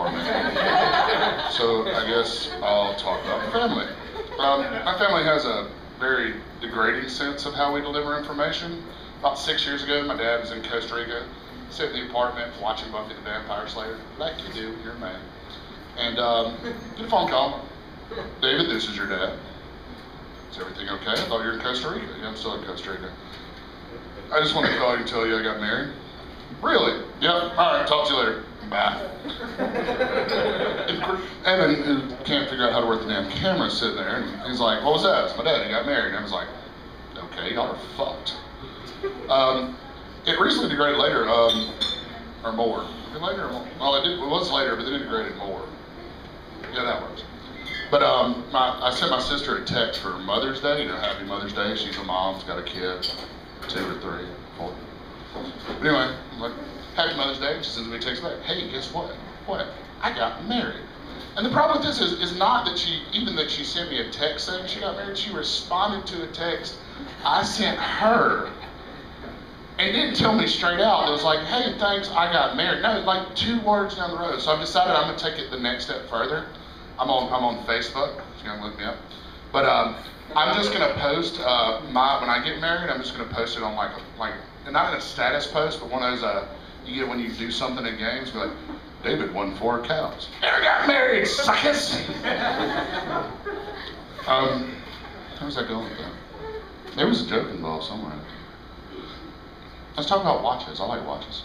apartment. So I guess I'll talk about my family. My family has a very degrading sense of how we deliver information. About 6 years ago, my dad was in Costa Rica, sitting in the apartment watching Buffy the Vampire Slayer, like you do, you're a man. And get a phone call. David, this is your dad. Is everything okay? I thought you were in Costa Rica. Yeah, I'm still in Costa Rica. I just wanted to call you and tell you I got married. Really? Yep. All right, talk to you later. Bye. Evan, who can't figure out how to work the damn camera, is sitting there, and he's like, what was that? It's my dad, he got married. And I was like, okay, y'all are fucked. It recently degraded later, or more. Later, well, it was later, but then it degraded more. Yeah, that works. But I sent my sister a text for Mother's Day. You know, Happy Mother's Day. She's a mom, she's got a kid, 2 or 3, 4. But anyway, I'm like, Happy Mother's Day. She sends me a text back. Hey, guess what? What? I got married. And the problem with this is not that she sent me a text saying she got married. She responded to a text I sent her. And didn't tell me straight out. It was like, hey, thanks, I got married. No, like 2 words down the road. So I've decided I'm gonna take it the next step further. I'm on Facebook, if you want to look me up. But I'm just gonna post when I get married, I'm just gonna post it on like not in a status post, but one of those you get when you do something in games, be like, David won 4 cows. Never got married, suckers! How's that going with that? There was a joke involved somewhere. Let's talk about watches. I like watches.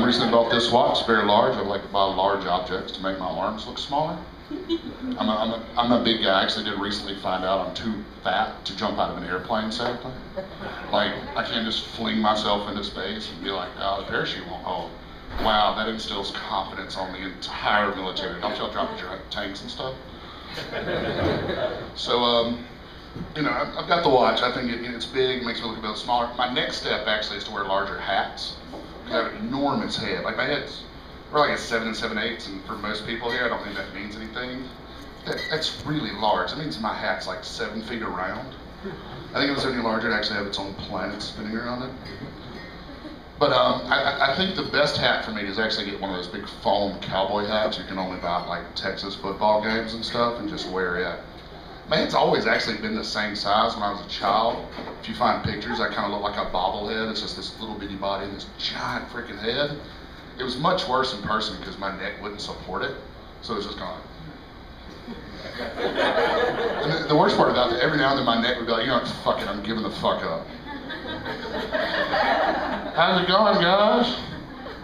Recently bought this watch, very large. I like to buy large objects to make my arms look smaller. I'm a big guy. I actually did recently find out I'm too fat to jump out of an airplane safely. Like, I can't just fling myself into space and be like, oh, the parachute won't hold. Wow, that instills confidence on the entire military. Don't y'all drop your tanks and stuff? So, you know, I've got the watch. I think it's big, makes me look a bit smaller. My next step actually is to wear larger hats. I have an enormous head. Like my head's, we're like a 7 7/8, and for most people here, I don't think that means anything. That's really large. It means my hat's like 7 feet around. I think if it was any larger, it'd actually have its own planet spinning around it. But I think the best hat for me is actually get one of those big foam cowboy hats you can only buy at like Texas football games and stuff, and just wear it. My head's always actually been the same size when I was a child. If you find pictures, I kind of look like a bobblehead. It's just this little bitty body and this giant freaking head. It was much worse in person because my neck wouldn't support it. So it was just kind of like... And the worst part about that, every now and then my neck would be like, you know what, fuck it, I'm giving the fuck up. How's it going, guys?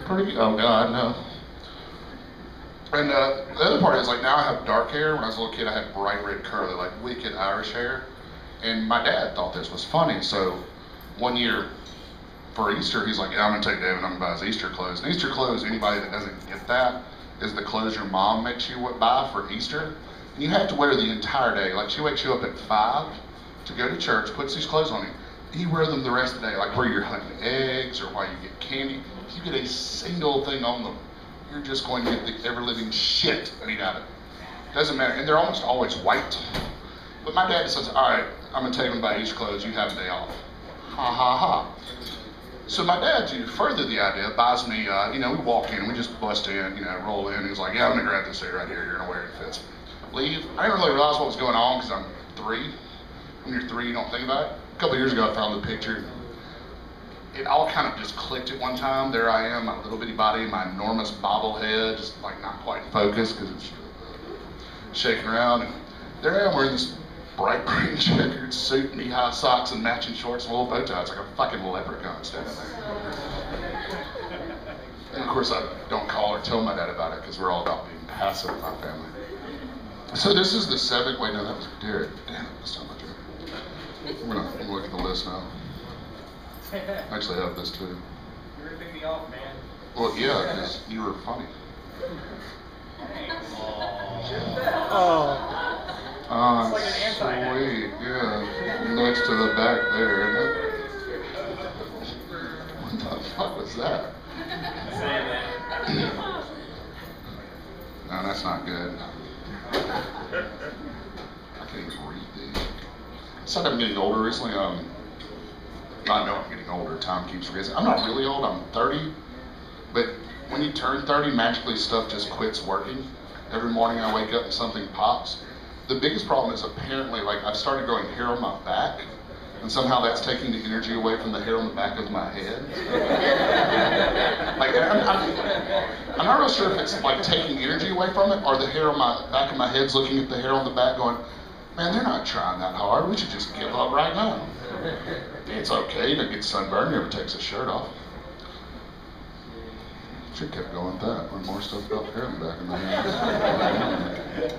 Pretty good. Oh God, no. And the other part is, like, now I have dark hair. When I was a little kid, I had bright red curly, like wicked Irish hair. And my dad thought this was funny. So one year for Easter, he's like, yeah, I'm gonna take David, I'm gonna buy his Easter clothes. And Easter clothes, anybody that doesn't get that, is the clothes your mom makes you buy for Easter. And you have to wear the entire day. Like, she wakes you up at 5 to go to church, puts these clothes on you. You wear them the rest of the day, like where you're hunting eggs or while you get candy. If you get a single thing on them, you're just going to get the ever-living shit beat out of it. Doesn't matter, and they're almost always white. But my dad says, all right, I'm gonna take them by Each clothes, you have a day off. Ha ha ha. So my dad, to further the idea, buys me, you know, we walk in, we just bust in, you know, roll in. He's like, yeah, I'm gonna grab this suit right here, you're gonna wear it, it fits. Leave. I didn't really realize what was going on because I'm 3. When you're 3, you don't think about it. A couple years ago, I found the picture. It all kind of just clicked at one time. There I am, my little bitty body, my enormous bobblehead, just like not quite focused because it's shaking around. And there I am wearing this bright green checkered suit, knee-high socks, and matching shorts and a little bow tie. It's like a fucking leprechaun standing there. And of course, I don't call or tell my dad about it because we're all about being passive in my family. So this is the 7th. Wait, no, that was Derek. Damn it, that's not my joke. I'm gonna look at the list now. I actually have this too. You're ripping me off, man. Well, yeah, because you were funny. Thanks. Oh, it's like an anti-hat. Sweet, yeah. Next to the back there, isn't it? What the fuck was that? No, that's not good. I can't even read these. It's like I'm getting older recently. I know I'm getting older, time keeps progressing. I'm not really old, I'm 30, but when you turn 30, magically stuff just quits working. Every morning I wake up and something pops. The biggest problem is apparently, like, I've started growing hair on my back, and somehow that's taking the energy away from the hair on the back of my head. Like, I'm not real sure if it's like taking energy away from it, or the hair on my back of my head's looking at the hair on the back going, man, they're not trying that hard. We should just give up right now. It's okay, you don't get sunburned, never takes his shirt off. Should have kept going with that. Learn more stuff about the hair on the back of my head.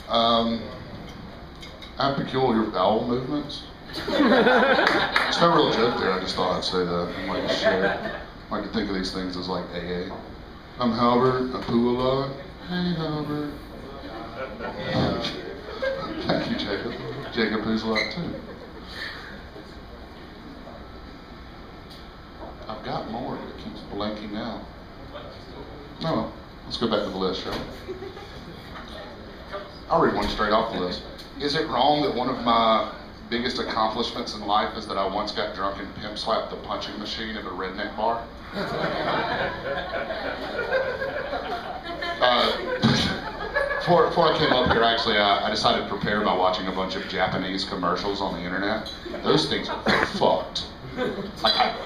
I have peculiar bowel movements. It's no real joke there, I just thought I'd say that. I might share. I like to think of these things as like AA. I'm Halbert, I poo a lot. Hey Halbert. Thank you, Jacob. Jacob poos a lot too. I've got more, but it keeps blanking out. No, let's go back to the list, shall we? I'll read one straight off the list. Is it wrong that one of my biggest accomplishments in life is that I once got drunk and pimp slapped the punching machine at a redneck bar? Before I came up here, actually, I decided to prepare by watching a bunch of Japanese commercials on the internet. Those things are fucked.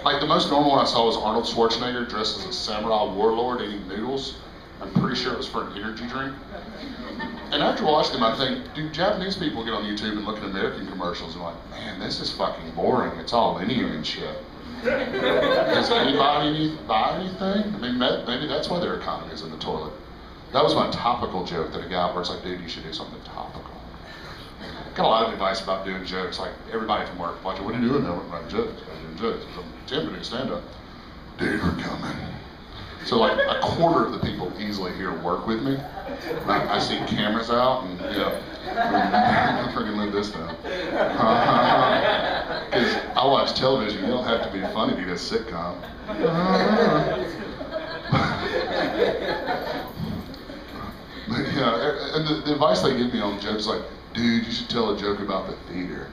Like the most normal one I saw was Arnold Schwarzenegger dressed as a samurai warlord eating noodles. I'm pretty sure it was for an energy drink. And after watching them, I think, do Japanese people get on YouTube and look at American commercials and like, man, this is fucking boring. It's all linear and shit. Does anybody buy anything? I mean, maybe that's why their economy is in the toilet. That was my topical joke that a guy was like, dude, you should do something topical. Got a lot of advice about doing jokes. Like everybody from work, like, what are you doing there? I'm writing jokes. I'm doing jokes. I'm Tim to do stand-up. Dude, we're coming. So like a quarter of the people easily here work with me. I see cameras out and I freaking live this down. Because I watch television, you don't have to be funny to get a sitcom. But yeah, and the advice they give me on jokes is like, dude, you should tell a joke about the theater.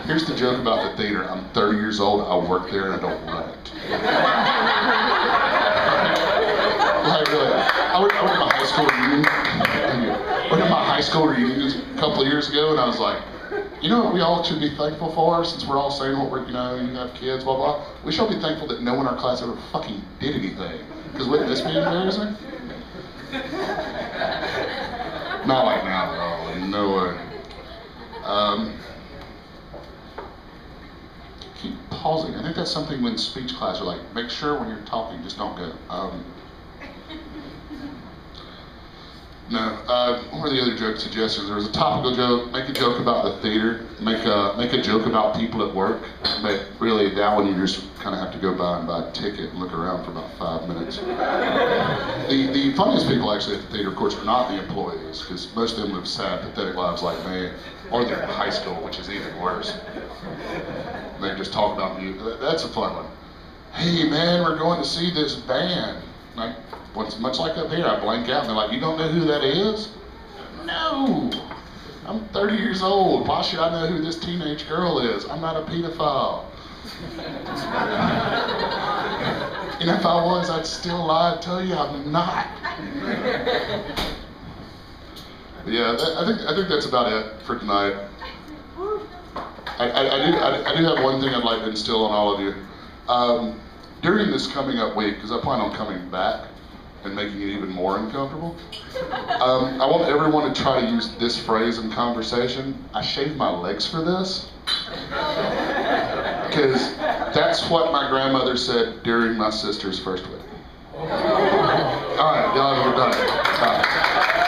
Here's the joke about the theater. I'm 30 years old, I work there and I don't run it. Like, really, I went to my high school reunion. I went to my high school reunion a couple of years ago and I was like, you know what we all should be thankful for, since we're all saying what we're, you have kids, blah, blah. We should be thankful that no one in our class ever fucking did anything. Because wouldn't this be embarrassing? Not like now at all, no way. Keep pausing. I think that's something when speech class are like, make sure when you're talking, just don't go. What were the other joke suggestions? There was a topical joke, make a joke about the theater, make a joke about people at work, but really that one you just kind of have to go by and buy a ticket and look around for about 5 minutes. The funniest people actually at the theater, of course, are not the employees, because most of them live sad, pathetic lives like me, or they're in high school, which is even worse. They just talk about you. That's a fun one. Hey man, we're going to see this band. Like, much like up here, I blank out and they're like, you don't know who that is? No! I'm 30 years old. Why should I know who this teenage girl is? I'm not a pedophile. And if I was, I'd still lie and tell you I'm not. But yeah, I think that's about it for tonight. I do have one thing I'd like to instill on all of you. During this coming up week, because I plan on coming back and making it even more uncomfortable, I want everyone to try to use this phrase in conversation. I shaved my legs for this. Because that's what my grandmother said during my sister's first wedding. All right, y'all, we're done. Bye.